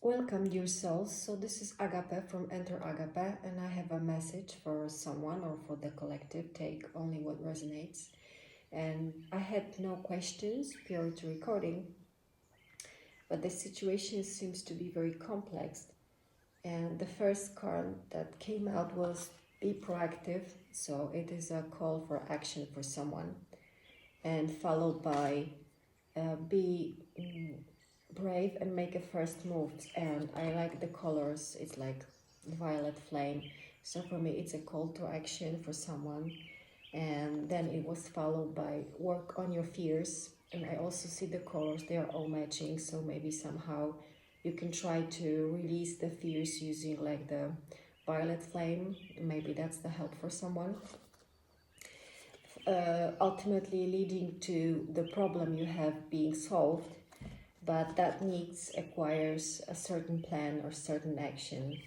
Welcome, dear souls. So this is Agape from Enter Agape, and I have a message for someone or for the collective. Take only what resonates. And I had no questions prior to recording, but the situation seems to be very complex. And the first card that came out was be proactive. So it is a call for action for someone, and followed by be brave and make a first move. And I like the colors. It's like violet flame, so for me it's a call to action for someone. And then it was followed by work on your fears, and I also see the colors, they are all matching, so maybe somehow you can try to release the fears using like the violet flame. Maybe that's the help for someone, ultimately leading to the problem you have being solved, but that requires a certain plan or certain action.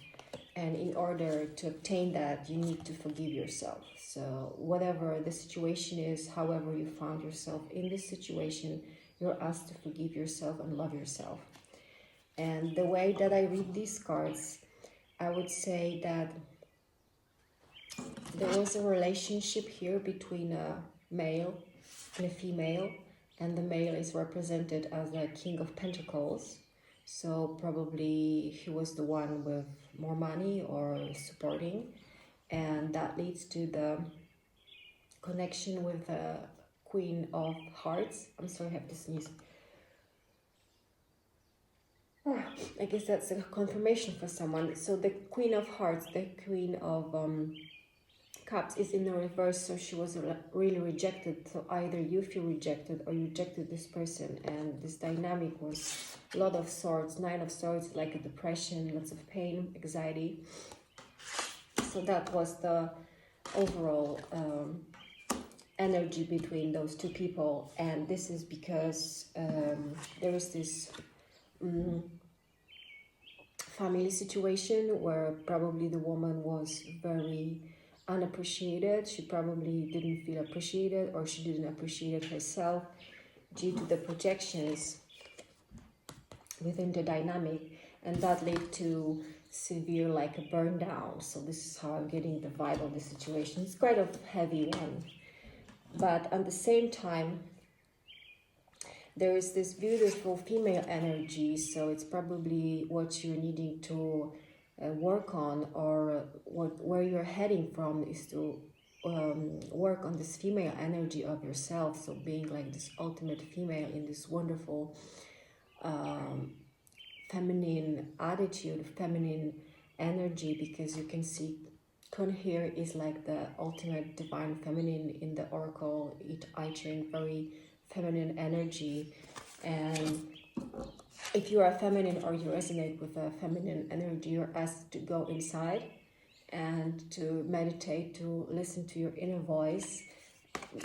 And in order to obtain that, you need to forgive yourself. So whatever the situation is, however you found yourself in this situation, you're asked to forgive yourself and love yourself. And the way that I read these cards, I would say that there was a relationship here between a male and a female, and the male is represented as a King of Pentacles. So probably he was the one with more money or supporting, and that leads to the connection with the Queen of Hearts. I'm sorry, I have to sneeze. I guess that's a confirmation for someone. So the Queen of Hearts, the Queen of Cups is in the reverse, so she was really rejected. So either you feel rejected or you rejected this person, and this dynamic was a lot of swords, 9 of swords, like a depression, lots of pain, anxiety. So that was the overall energy between those two people. And this is because there is this family situation where probably the woman was very unappreciated. She probably didn't feel appreciated, or she didn't appreciate herself due to the projections within the dynamic, and that led to severe like a burn down. So this is how I'm getting the vibe of the situation. It's quite a heavy one, but at the same time there is this beautiful female energy. So it's probably what you're needing to work on, or where you're heading from is to work on this female energy of yourself. So being like this ultimate female in this wonderful feminine attitude, feminine energy, because you can see Kun here is like the ultimate divine feminine in the oracle I Ching, very feminine energy. And if you are feminine or you resonate with a feminine energy, you're asked to go inside and to meditate, to listen to your inner voice,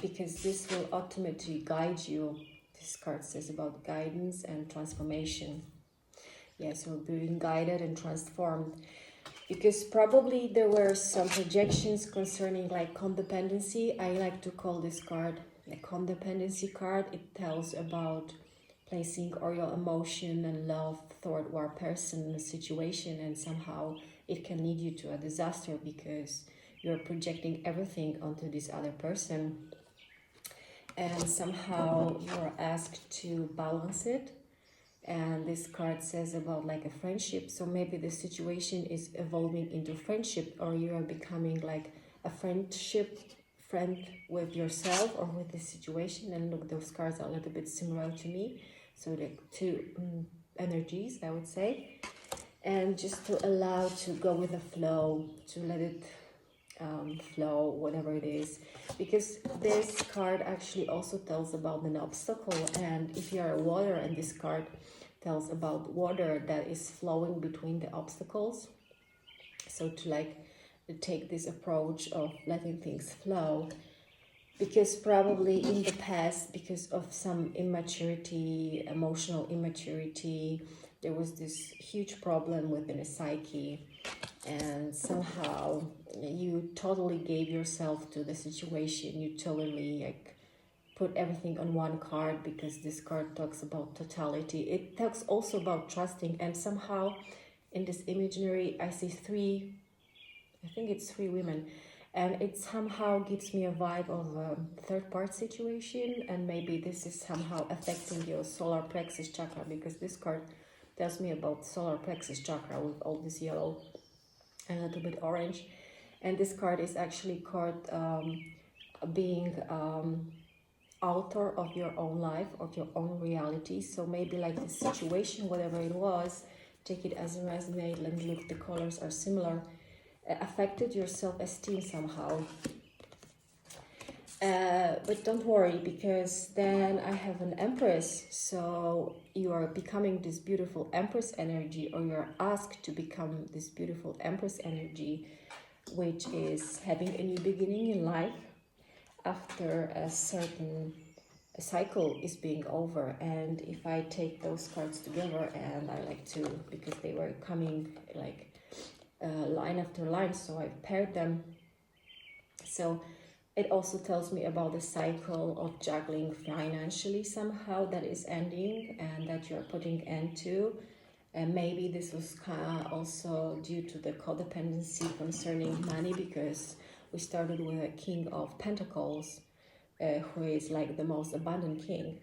because this will ultimately guide you. This card says about guidance and transformation. Yes, we're being guided and transformed, because probably there were some projections concerning like codependency. I like to call this card the codependency card. It tells about placing all your emotion and love toward one person in a situation, and somehow it can lead you to a disaster because you're projecting everything onto this other person, and somehow you're asked to balance it. And this card says about like a friendship. So maybe the situation is evolving into friendship, or you are becoming like a friend with yourself or with the situation. And look, those cards are a little bit similar to me. So like two energies, I would say. And just to allow to go with the flow, to let it flow, whatever it is, because this card actually also tells about an obstacle. And if you are water, and this card tells about water that is flowing between the obstacles, so to like take this approach of letting things flow, because probably in the past, because of some immaturity, emotional immaturity, there was this huge problem within a psyche, and somehow you totally gave yourself to the situation. You totally like put everything on one card, because this card talks about totality. It talks also about trusting, and somehow in this imaginary I see three, I think it's three women, and it somehow gives me a vibe of a third part situation, and maybe this is somehow affecting your solar plexus chakra, because this card tells me about solar plexus chakra with all this yellow and a little bit orange. And this card is actually called being author of your own life, of your own reality. So maybe like this situation, whatever it was, take it as a resonate, and look, the colors are similar, affected your self-esteem somehow. But don't worry, because then I have an Empress. So you are becoming this beautiful Empress energy, or you're asked to become this beautiful Empress energy, which is having a new beginning in life after a certain cycle is being over. And if I take those cards together, and I like to, because they were coming like line after line, so I paired them. So it also tells me about the cycle of juggling financially somehow that is ending, and that you're putting end to. And maybe this was also due to the codependency concerning money, because we started with a King of Pentacles, who is like the most abundant king.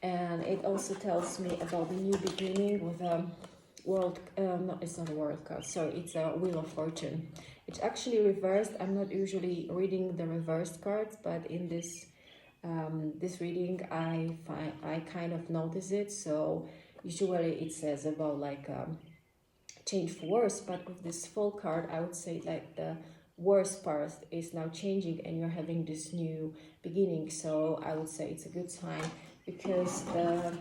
And it also tells me about the new beginning with a world, no, it's not a world card, sorry, it's a Wheel of Fortune. It's actually reversed. I'm not usually reading the reversed cards, but in this this reading I kind of notice it. So usually it says about like change for worse, but with this full card I would say like the worst part is now changing, and you're having this new beginning. So I would say it's a good sign, because the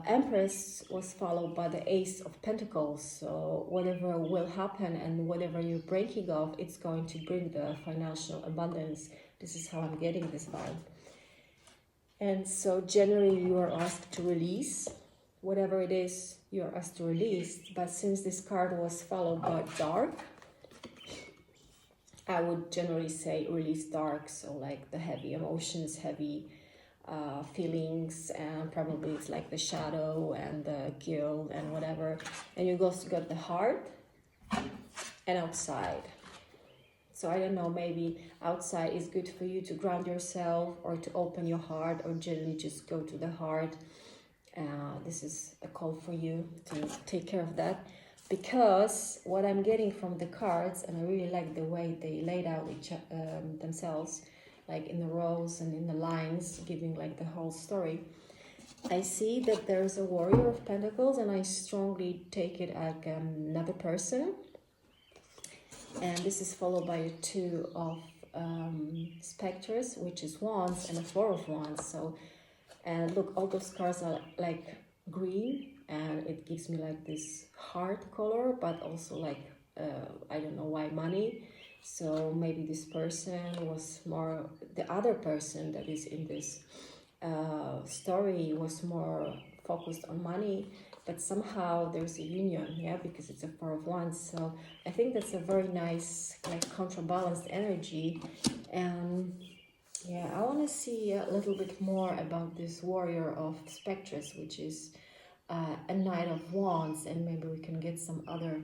Empress was followed by the Ace of Pentacles. So whatever will happen and whatever you're breaking off, it's going to bring the financial abundance. This is how I'm getting this vibe. And so generally you are asked to release whatever it is you are asked to release. But since this card was followed by Dark, I would generally say release Dark. So like the heavy emotions, heavy feelings, and probably it's like the shadow and the guilt and whatever. And you also got the heart and outside. So I don't know, maybe outside is good for you to ground yourself, or to open your heart, or generally just go to the heart. This is a call for you to take care of that, because what I'm getting from the cards, and I really like the way they laid out themselves, like in the rows and in the lines, giving like the whole story. I see that there's a Warrior of Pentacles, and I strongly take it like another person. And this is followed by a Two of Spectres, which is Wands, and a Four of Wands. So, and look, all those cards are like green, and it gives me like this heart color, but also like, I don't know why, money. So maybe this person was more, the other person that is in this story was more focused on money, but somehow there's a union, yeah, because it's a Four of Wands. So I think that's a very nice, like, counterbalanced energy. And yeah, I want to see a little bit more about this Warrior of Spectres, which is a Knight of Wands, and maybe we can get some other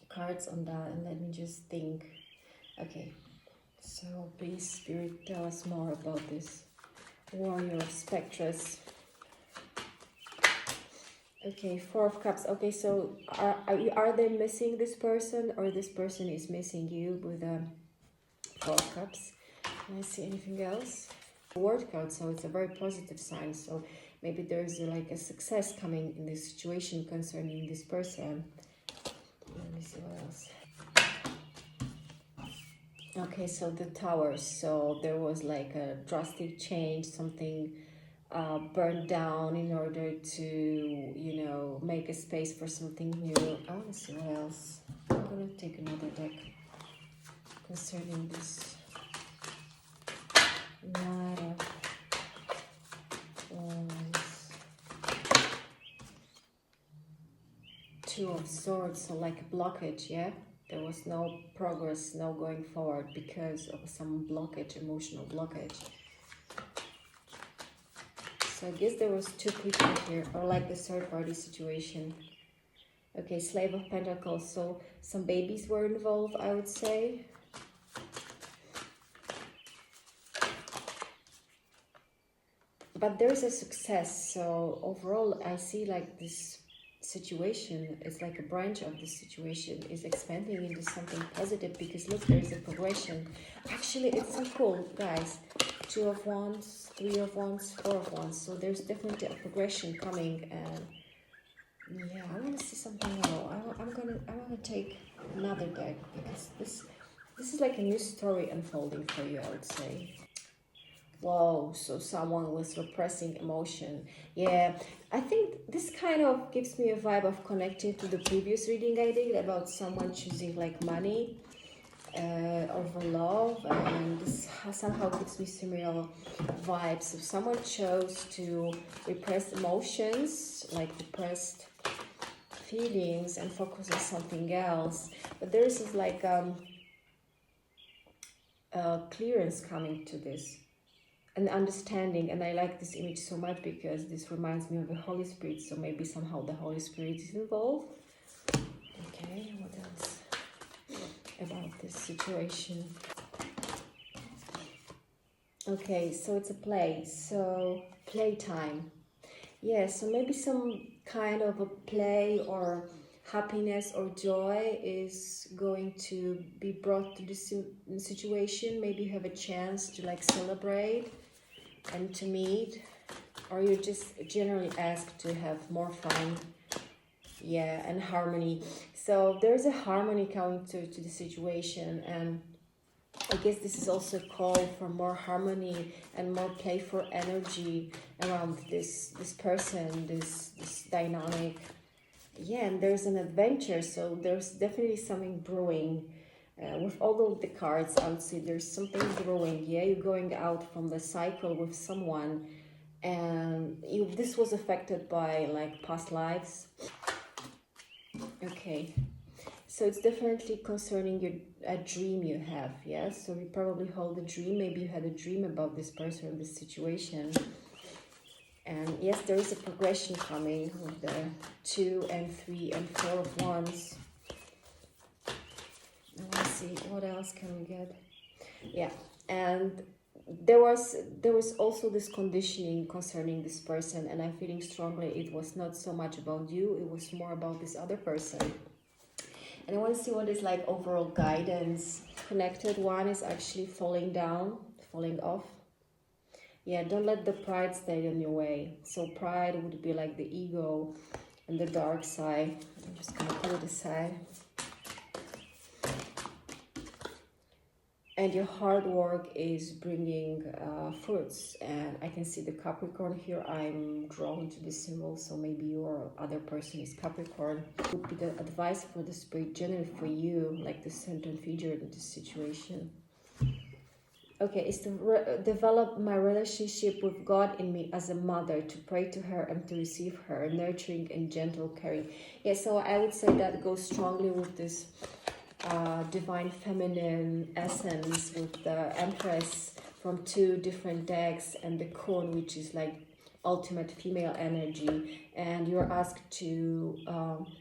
cards on that. And let me just think. Okay, so please, Spirit, tell us more about this Warrior of Spectres. Okay, Four of Cups. Okay, so are they missing this person, or this person is missing you with a Four of Cups? Can I see anything else? Word card, so it's a very positive sign. So maybe there's like a success coming in this situation concerning this person. Let me see what else. Okay, so the Towers. So there was like a drastic change, something burned down in order to, you know, make a space for something new. I want to see what else. I'm going to take another deck concerning this. Knight of Wands. Two of Swords, so like a blockage, yeah? There was no progress, no going forward because of some blockage, emotional blockage. So I guess there was two people here, or like the third party situation. Okay, Slave of Pentacles. So some babies were involved, I would say. But there's a success. So overall, I see like this situation is like a branch of the situation is expanding into something positive, because look, there is a progression. Actually, it's so cool, guys. 2 of Wands, 3 of Wands, 4 of Wands. So there's definitely a progression coming, and yeah, I want to see something else. I want to take another deck, because this is like a new story unfolding for you, I would say. Whoa, so someone was repressing emotion. Yeah, I think this kind of gives me a vibe of connecting to the previous reading I did about someone choosing like money over love, and this somehow gives me similar vibes. If someone chose to repress emotions, like repressed feelings, and focus on something else, but there is like clearance coming to this, an understanding. And I like this image so much because this reminds me of the Holy Spirit, so maybe somehow the Holy Spirit is involved. Okay, what else about this situation? Okay, so it's a play, so playtime. Yeah, so maybe some kind of a play or happiness or joy is going to be brought to this situation. Maybe you have a chance to like celebrate and to meet, or you just generally asked to have more fun, yeah, and harmony. So there's a harmony coming to the situation, and I guess this is also a call for more harmony and more playful energy around this person, this dynamic. Yeah, and there's an adventure, so there's definitely something brewing. With all of the cards, I would say there's something brewing. Yeah, you're going out from the cycle with someone, and this was affected by like past lives. Okay, so it's definitely concerning a dream you have. Yeah, so you probably hold a dream. Maybe you had a dream about this person or this situation. And yes, there is a progression coming with the 2 and 3 and 4 of Wands. Let's see, what else can we get? Yeah, and there was also this conditioning concerning this person, and I'm feeling strongly it was not so much about you, it was more about this other person. And I want to see what is like overall guidance. Connected one is actually falling down, falling off. Yeah, don't let the pride stay in your way. So pride would be like the ego and the dark side. I'm just gonna put it aside. And your hard work is bringing fruits. And I can see the Capricorn here. I'm drawn to this symbol, so maybe your other person is Capricorn. Would be the advice for the spirit generally for you, like the central figure in this situation. Okay, it's to develop my relationship with God in me as a mother, to pray to her and to receive her, nurturing and gentle caring. Yeah, so I would say that goes strongly with this divine feminine essence, with the Empress from 2 different decks and the Cone, which is like ultimate female energy. And you're asked to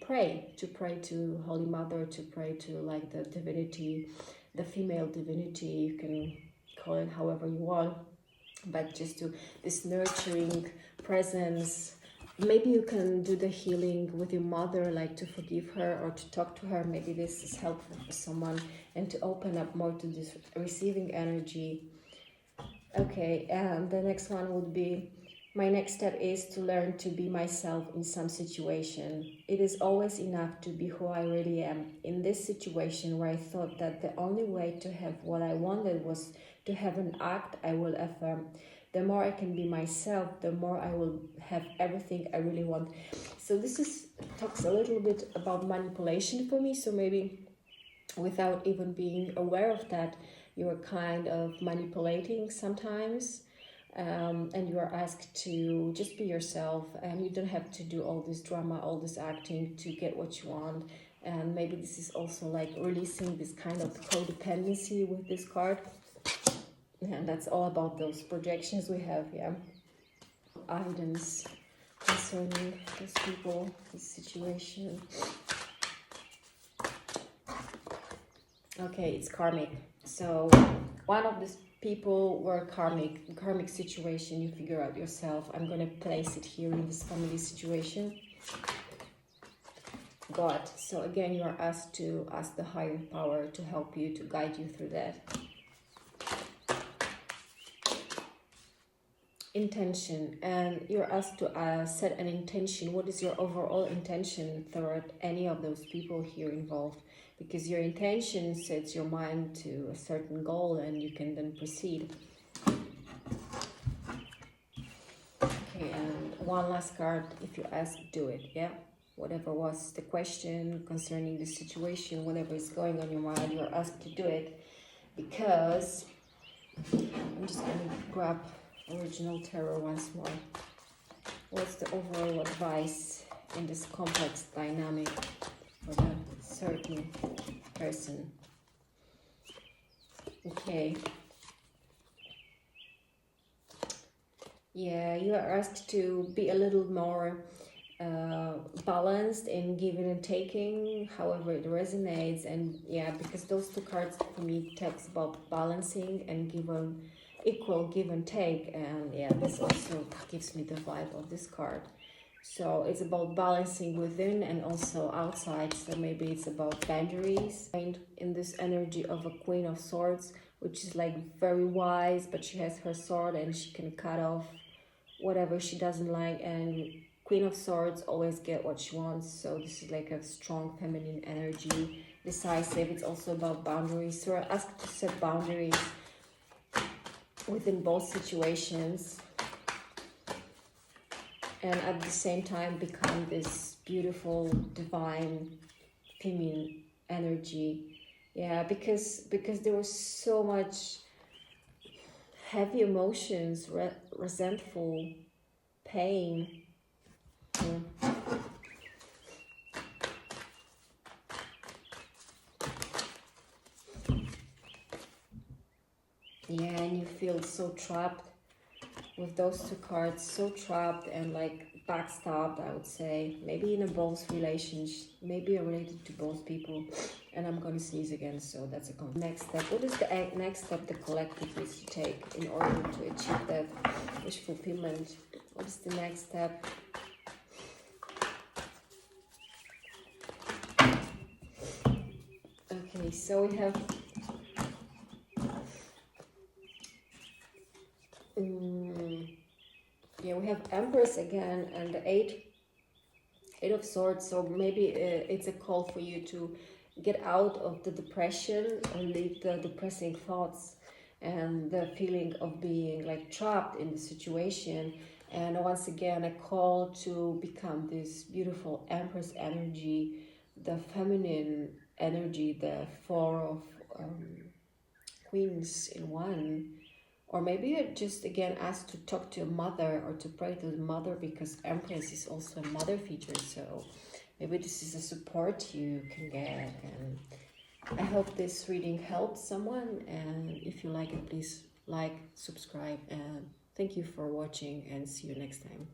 pray to Holy Mother, to pray to like the divinity, the female divinity. You can call it however you want, but just to this nurturing presence. Maybe you can do the healing with your mother, like to forgive her or to talk to her. Maybe this is helpful for someone, and to open up more to this receiving energy. Okay, and the next one would be, my next step is to learn to be myself in some situation. It is always enough to be who I really am. In this situation where I thought that the only way to have what I wanted was to have an act, I will affirm. The more I can be myself, the more I will have everything I really want. So this talks a little bit about manipulation for me. So maybe without even being aware of that, you are kind of manipulating sometimes. And you are asked to just be yourself, and you don't have to do all this drama, all this acting to get what you want. And maybe this is also like releasing this kind of codependency with this card. And that's all about those projections we have, yeah. Items concerning those people, this situation. Okay, it's karmic. So one of these people were karmic situation. You figure out yourself. I'm gonna place it here in this family situation. God. So again, you are asked to ask the higher power to help you, to guide you through that. Intention, and you're asked to set an intention. What is your overall intention toward any of those people here involved? Because your intention sets your mind to a certain goal and you can then proceed. Okay, and one last card. If you ask, do it, yeah? Whatever was the question concerning the situation, whatever is going on in your mind, you're asked to do it. Because I'm just going to grab original tarot once more. What's the overall advice in this complex dynamic for the certain person? Okay. Yeah, you are asked to be a little more balanced in giving and taking, however it resonates. And yeah, because those two cards for me talks about balancing and equal give and take. And yeah, this also gives me the vibe of this card. So it's about balancing within and also outside. So maybe it's about boundaries. And in this energy of a Queen of Swords, which is like very wise, but she has her sword and she can cut off whatever she doesn't like. And Queen of Swords always get what she wants. So this is like a strong feminine energy, decisive. It's also about boundaries. So we're asked to set boundaries within both situations, and at the same time become this beautiful, divine, feminine energy. Yeah, because there was so much heavy emotions, resentful, pain. Yeah, and you feel so trapped with those two cards, so trapped and like backstabbed, I would say. Maybe in a both relationship, maybe related to both people. And I'm going to sneeze again, so that's a next step. What is the next step the collective needs to take in order to achieve that wish fulfillment? What is the next step? Okay, so we have yeah, we have Empress again and the Eight of Swords. So maybe it's a call for you to get out of the depression and leave the depressing thoughts and the feeling of being like trapped in the situation. And once again, a call to become this beautiful Empress energy, the feminine energy, the Four of Queens in one. Or maybe you're just again asked to talk to your mother or to pray to the mother, because Empress is also a mother feature. So maybe this is a support you can get. And I hope this reading helped someone. And if you like it, please like, subscribe, and thank you for watching, and see you next time.